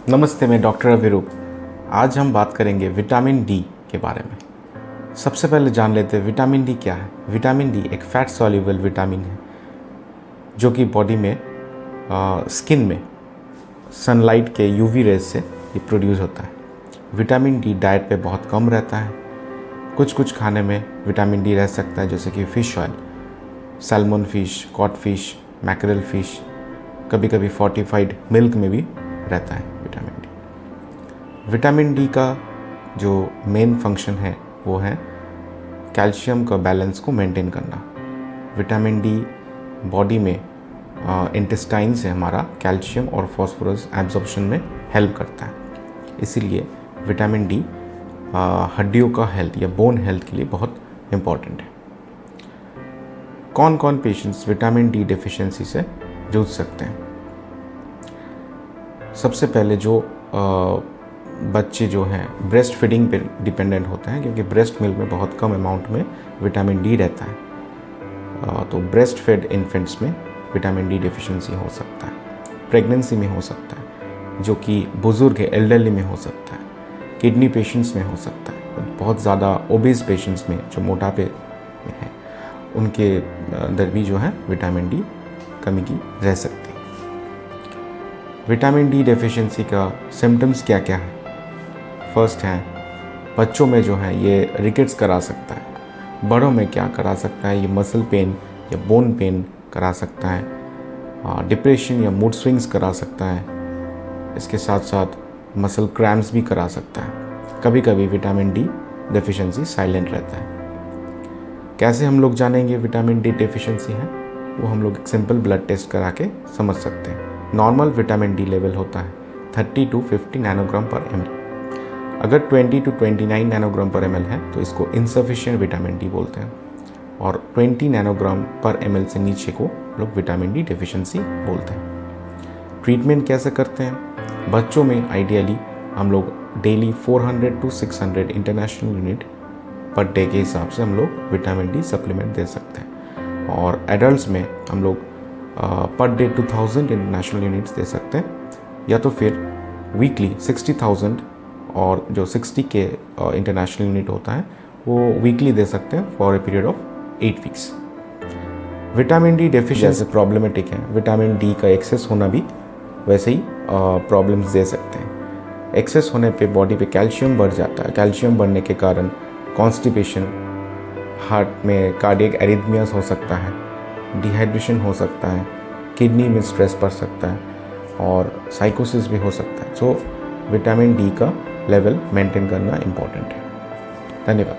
नमस्ते, मैं डॉक्टर अभिरूप। आज हम बात करेंगे विटामिन डी के बारे में। सबसे पहले जान लेते हैं विटामिन डी क्या है। विटामिन डी एक फैट सॉल्युबल विटामिन है जो कि बॉडी में स्किन में सनलाइट के यूवी रेज से ये प्रोड्यूस होता है। विटामिन डी डाइट पे बहुत कम रहता है। कुछ खाने में विटामिन डी रह सकता है, जैसे कि fish oil, salmon fish, code fish, mackerel fish, कभी कभी फोर्टिफाइड मिल्क में भी रहता है विटामिन डी। विटामिन डी का जो मेन फंक्शन है वो है कैल्शियम का बैलेंस को मेंटेन करना। विटामिन डी बॉडी में इंटेस्टाइन से हमारा कैल्शियम और फास्फोरस एब्जॉर्प्शन में हेल्प करता है। इसीलिए विटामिन डी हड्डियों का हेल्थ या बोन हेल्थ के लिए बहुत इम्पॉर्टेंट है। कौन कौन पेशेंट्स विटामिन डी डेफिशिएंसी से जूझ सकते हैं? सबसे पहले जो बच्चे जो हैं ब्रेस्ट फीडिंग पे डिपेंडेंट होते हैं, क्योंकि ब्रेस्ट मिल्क में बहुत कम अमाउंट में विटामिन डी रहता है। तो ब्रेस्ट फेड इन्फेंट्स में विटामिन डी डेफिशिएंसी हो सकता है, प्रेगनेंसी में हो सकता है, जो कि बुज़ुर्ग है एल्डरली में हो सकता है, किडनी पेशेंट्स में हो सकता है, बहुत ज़्यादा ओबेस पेशेंट्स में जो मोटापे में हैं उनके अंदर भी जो है विटामिन डी कमी की रह सकती है। विटामिन डी डेफिशिएंसी का सिम्टम्स क्या क्या है? फर्स्ट है बच्चों में जो है ये रिकेट्स करा सकता है। बड़ों में क्या करा सकता है? ये मसल पेन या बोन पेन करा सकता है, डिप्रेशन या मूड स्विंग्स करा सकता है। इसके साथ साथ मसल क्रैम्प्स भी करा सकता है। कभी कभी विटामिन डी डेफिशिएंसी साइलेंट रहता है। कैसे हम लोग जानेंगे विटामिन डी डेफिशिएंसी है? वो हम लोग एक सिंपल ब्लड टेस्ट करा के समझ सकते हैं। नॉर्मल विटामिन डी लेवल होता है 30 to 50 नैनोग्राम पर ml। अगर 20 to 29 नैनोग्राम पर ml है तो इसको इनसफिशिएंट विटामिन डी बोलते हैं, और 20 नैनोग्राम पर ml से नीचे को लोग विटामिन डी डेफिशिएंसी बोलते हैं। ट्रीटमेंट कैसे करते हैं? बच्चों में आइडियली हम लोग daily 400 to 600 international unit per day के हिसाब से हम लोग विटामिन डी सप्लीमेंट दे सकते हैं, और एडल्ट में हम लोग पर डे 2000 इंटरनेशनल यूनिट्स दे सकते हैं, या तो फिर वीकली 60,000, और जो 60 के इंटरनेशनल यूनिट होता है वो वीकली दे सकते हैं for a period of 8 weeks. Vitamin D deficiency problematic है। विटामिन डी का एक्सेस होना भी वैसे ही प्रॉब्लम्स दे सकते हैं। एक्सेस होने पे बॉडी पे कैल्शियम बढ़ जाता है। कैल्शियम बढ़ने के कारण कॉन्स्टिपेशन, हार्ट में कार्डियक एरिथमियास हो सकता है, डिहाइड्रेशन हो सकता है, किडनी में स्ट्रेस पड़ सकता है, और साइकोसिस भी हो सकता है। सो विटामिन डी का लेवल मेंटेन करना इम्पॉर्टेंट है। धन्यवाद।